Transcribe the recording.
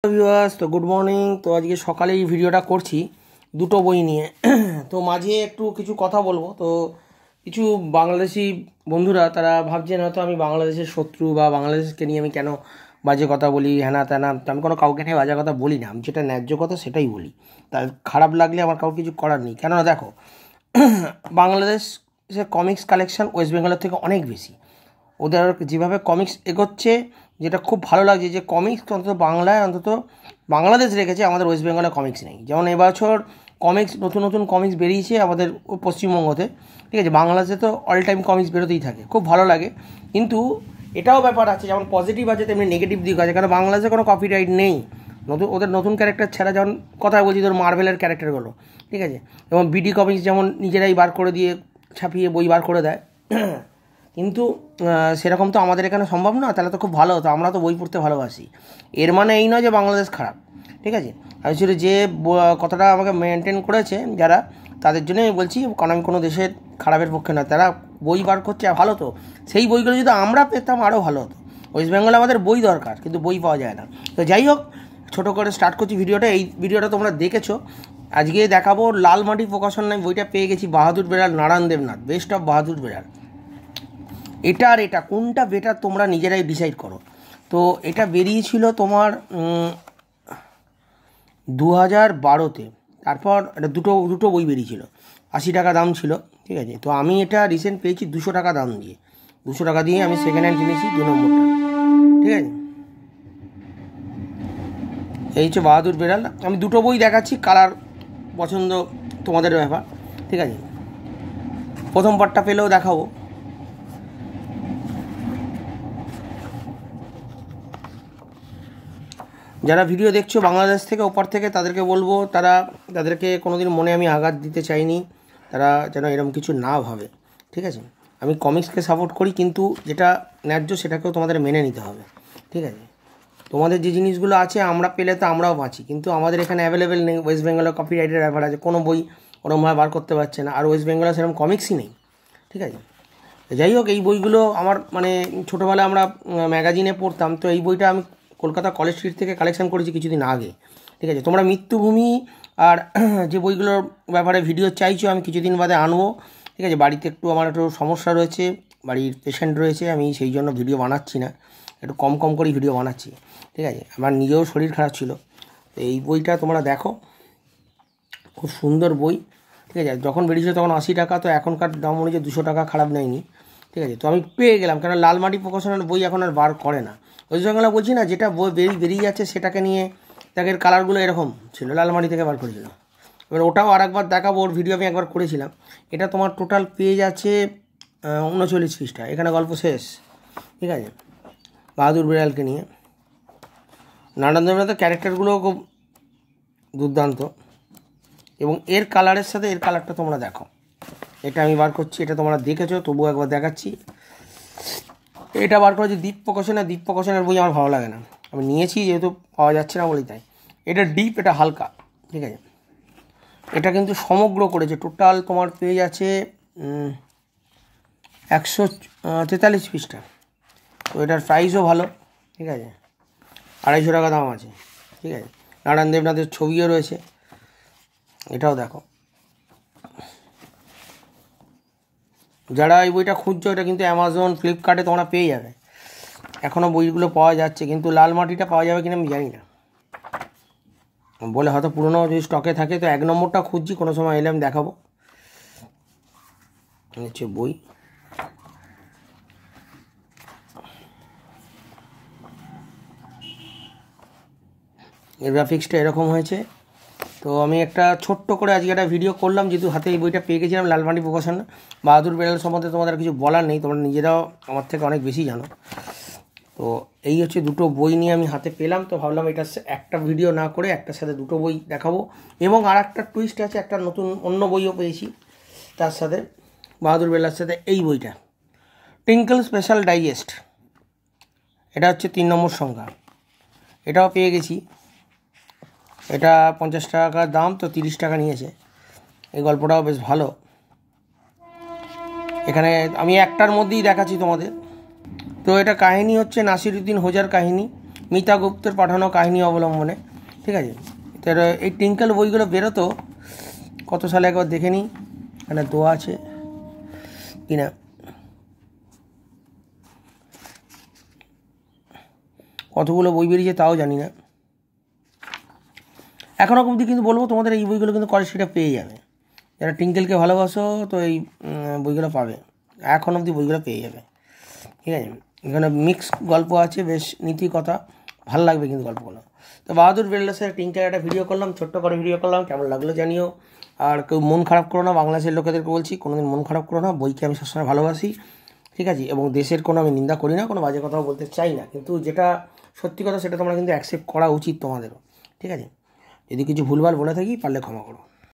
Viewers, তো good morning. তো আজকে সকালে এই ভিডিওটা করছি দুটো বই নিয়ে। তো মাঝে একটু কিছু কথা বলবো। তো কিছু বাংলাদেশি বন্ধুরা তারা ভাবছেন হয়তো আমি বাংলাদেশের শত্রু বা বাংলাদেশকে নিয়ে আমি কেন বাজে কথা বলি, হ্যানা ত্যানা। আমি কোনো কাউকে নিয়ে বাজে কথা বলি না, আমি যেটা ন্যায্য কথা সেটাই বলি। তার খারাপ লাগলে আমার কাউকে কিছু করার নেই। কেননা দেখো, বাংলাদেশের কমিক্স কালেকশন ওয়েস্ট বেঙ্গলের থেকে অনেক বেশি। ওদের যেভাবে কমিক্স এগোচ্ছে, যেটা খুব ভালো লাগছে যে কমিক্স অন্তত বাংলায় অন্তত বাংলাদেশ রেখেছে, আমাদের ওয়েস্ট বেঙ্গলে কমিক্স নেই। যেমন এবছর কমিক্স নতুন নতুন কমিক্স বেরিয়েছে আমাদের পশ্চিমবঙ্গতে, ঠিক আছে। বাংলাদেশে তো অল টাইম কমিক্স বেরোতেই থাকে, খুব ভালো লাগে। কিন্তু এটাও ব্যাপার আছে, যেমন পজিটিভ আছে তেমনি নেগেটিভ দিক আছে। কারণ বাংলাদেশে কোনো কপিরাইট নেই, ওদের নতুন ক্যারেক্টার ছাড়া, যেমন কথা বলছি তোর মার্ভেলের ক্যারেক্টারগুলো, ঠিক আছে। এবং বিডি কমিক্স যেমন নিজেরাই বার করে দিয়ে ছাপিয়ে বই বার করে দেয়, কিন্তু সেরকম তো আমাদের এখানে সম্ভব না। তাহলে তো খুব ভালো হতো, আমরা তো বই পড়তে ভালোবাসি। এর মানে এই নয় যে বাংলাদেশ খারাপ, ঠিক আছে। আসলে যে কথাটা আমাকে মেনটেন করেছে যারা, তাদের জন্যই আমি বলছি, কারণ আমি কোনো দেশের খারাপের পক্ষে নয়। তারা বই বার করছে, ভালো তো। সেই বইগুলো যদি আমরা পেতাম আরও ভালো হতো। ওয়েস্ট বেঙ্গলে আমাদের বই দরকার, কিন্তু বই পাওয়া যায় না। তো যাই হোক, ছোটো করে স্টার্ট করছি ভিডিওটা। এই ভিডিওটা তোমরা দেখেছো, আজকে দেখাবো লালমাটি প্রকাশন। আমি বইটা পেয়ে গেছি, বাহাদুর বেরার, নারায়ণ দেবনাথ, বেস্ট অফ বাহাদুর বেরার। এটা আর এটা কোনটা বেটার তোমরা নিজেরাই ডিসাইড করো। তো এটা বেরিয়েছিল তোমার 2012-তে। তারপর এটা দুটো বই বেরিয়েছিল, 80 টাকা দাম ছিল, ঠিক আছে। তো আমি এটা রিসেন্ট পেয়েছি 200 টাকা দাম দিয়ে। 200 টাকা দিয়ে আমি সেকেন্ড হ্যান্ড কিনেছি, 2 নম্বরটা, ঠিক আছে। এই হচ্ছে বাহাদুর বেরাল। আমি দুটো বই দেখাচ্ছি, কালার পছন্দ তোমাদের ব্যাপার, ঠিক আছে। প্রথম পার্টটা পেলেও দেখাবো। যারা ভিডিও দেখছো বাংলাদেশ থেকে, ওপার থেকে, তাদেরকে বলবো তাদেরকে কোনোদিন মনে আমি আঘাত দিতে চাইনি। তারা যেন এরকম কিছু না ভাবে, ঠিক আছে। আমি কমিক্সকে সাপোর্ট করি, কিন্তু যেটা ন্যায্য সেটাকেও তোমাদের মেনে নিতে হবে, ঠিক আছে। তোমাদের যে জিনিসগুলো আছে আমরা পেলে তো আমরাও বাঁচি, কিন্তু আমাদের এখানে অ্যাভেলেবেল নেই। ওয়েস্ট বেঙ্গলে কপিরাইটের ব্যাপার আছে, কোনো বই ওরমভাবে বার করতে পারছে না। আর ওয়েস্ট বেঙ্গলে সেরকম কমিক্সই নেই, ঠিক আছে। যাই হোক, এই বইগুলো আমার মানে ছোটোবেলায় আমরা ম্যাগাজিনে পড়তাম। তো এই বইটা আমি কলকাতা কলেজ স্ট্রিট থেকে কালেকশন করেছি কিছুদিন আগে, ঠিক আছে। তোমরা মৃত্যুভূমি আর যে বইগুলোর ব্যাপারে ভিডিও চাইছো, আমি কিছুদিন বাদে আনবো, ঠিক আছে। বাড়িতে আমার একটু সমস্যা রয়েছে, বাড়ির পেশেন্ট রয়েছে, আমি সেই জন্য ভিডিও বানাচ্ছি না, একটু কম করেই ভিডিও বানাচ্ছি, ঠিক আছে। আমার নিজেও শরীর খারাপ ছিল। তো এই বইটা তোমরা দেখো, খুব সুন্দর বই, ঠিক আছে। যখন বেরিয়েছিল তখন 80 টাকা, তো এখনকার দাম অনুযায়ী 200 টাকা খারাপ নেয়নি, ঠিক আছে। তো আমি পেয়ে গেলাম, কেন লালমাটি প্রকাশনের বই এখন আর বার করে না। ওই জন্য বলছি না, যেটা বই বেরিয়ে যাচ্ছে সেটাকে নিয়ে, তাদের কালারগুলো এরকম ছিল, লালমাটি থেকে বার করেছিল। এবার ওটাও আর একবার দেখাবো, ওর ভিডিও আমি একবার করেছিলাম। এটা তোমার টোটাল পেজ আছে 39 পৃষ্ঠা, এখানে গল্প শেষ, ঠিক আছে। বাহাদুর বিড়ালকে নিয়ে নারায়ণ দেবনাথের ক্যারেক্টারগুলো খুব দুর্দান্ত, এবং এর কালারের সাথে এর কালারটা তোমরা দেখো। এটা আমি বার করছি, এটা তোমরা দেখেছো, তবুও একবার দেখাচ্ছি। এটা বার করেছি দ্বীপ প্রকাশনের বই আমার ভালো লাগে না, আমি নিয়েছি যেহেতু পাওয়া যাচ্ছে না বলেই তাই। এটা ডিপ, এটা হালকা, ঠিক আছে। এটা কিন্তু সমগ্র করেছে, টোটাল তোমার পেজ আছে 143 পৃষ্ঠা। তো এটার প্রাইসও ভালো, ঠিক আছে। 250 টাকা দাম আছে, ঠিক আছে। নারায়ণ দেবনাথের ছবিও রয়েছে, এটাও দেখো। যারা এই বইটা খুঁজছো, এটা কিন্তু অ্যামাজন, ফ্লিপকার্টে তোমরা পেয়ে যাবে। এখনও বইগুলো পাওয়া যাচ্ছে, কিন্তু লালমাটিটা পাওয়া যাবে কিনা আমি জানি না, বলে হয়তো পুরোনো যদি স্টকে থাকে। তো 1 নম্বরটা খুঁজছি, কোনো সময় এলে আমি দেখাবো। হচ্ছে বই, এর গ্রাফিক্সটা এরকম হয়েছে। তো আমি একটা ছোট্ট করে আজকে একটা ভিডিও করলাম, যেহেতু হাতে এই বইটা পেয়ে গেছিলাম, লালমাটি প্রকাশন। বাহাদুর বেড়াল সম্বন্ধে তোমাদের কিছু বলার নেই, তোমরা নিজেরাও আমার থেকে অনেক বেশি জানো। তো এই হচ্ছে দুটো বই নিয়ে আমি হাতে পেলাম। তো ভাবলাম এটা একটা ভিডিও না করে একটার সাথে দুটো বই দেখাবো। এবং আর একটা টুইস্ট আছে, একটা নতুন অন্য বইও পেয়েছি তার সাথে, বাহাদুর বেলার সাথে এই বইটা, টিঙ্কল স্পেশাল ডাইজেস্ট। এটা হচ্ছে 3 নম্বর সংখ্যা, এটাও পেয়ে গেছি। এটা 50 টাকা দাম, তো 30 টাকা নিয়েছে। এই গল্পটাও বেশ ভালো। এখানে আমি একটার মধ্যেই দেখাচ্ছি তোমাদের। তো এটা কাহিনী হচ্ছে নাসিরুদ্দিন হোজার কাহিনী, মিতা গুপ্তের পাঠানো কাহিনী অবলম্বনে, ঠিক আছে। তার এই টিঙ্কেল বইগুলো বেরোতো কত সালে একবার দেখে নিই, এখানে দোয়া আছে কিনা। কতগুলো বই বেরিয়েছে তাও জানি না এখনও অবধি, কিন্তু বলবো তোমাদের এই বইগুলো কিন্তু কলেজটা পেয়ে যাবে। যারা টিঙ্কেলকে ভালোবাসো তো এই বইগুলো পাবে, এখন অবধি বইগুলো পেয়ে যাবে, ঠিক আছে। এখানে মিক্স গল্প আছে, বেশ নীতি কথা, ভালো লাগবে কিন্তু গল্পগুলো। তো বাহাদুর বেল্লাসের টিঙ্কেল একটা ভিডিও করলাম, ছোট্ট করে ভিডিও করলাম, কেমন লাগলো জানিও। আর কেউ মন খারাপ করো না, বাংলাদেশের লোকেদেরকে বলছি কোনোদিন মন খারাপ করো না, বইকে আমি সবসময় ভালোবাসি, ঠিক আছে। এবং দেশের কোনো আমি নিন্দা করি না, কোনো বাজে কথাও বলতে চাই না, কিন্তু যেটা সত্যি কথা সেটা তোমরা কিন্তু অ্যাকসেপ্ট করা উচিত তোমাদেরও, ঠিক আছে। যদি কিছু ভুলভাল বলে থাকি পারলে ক্ষমা করো।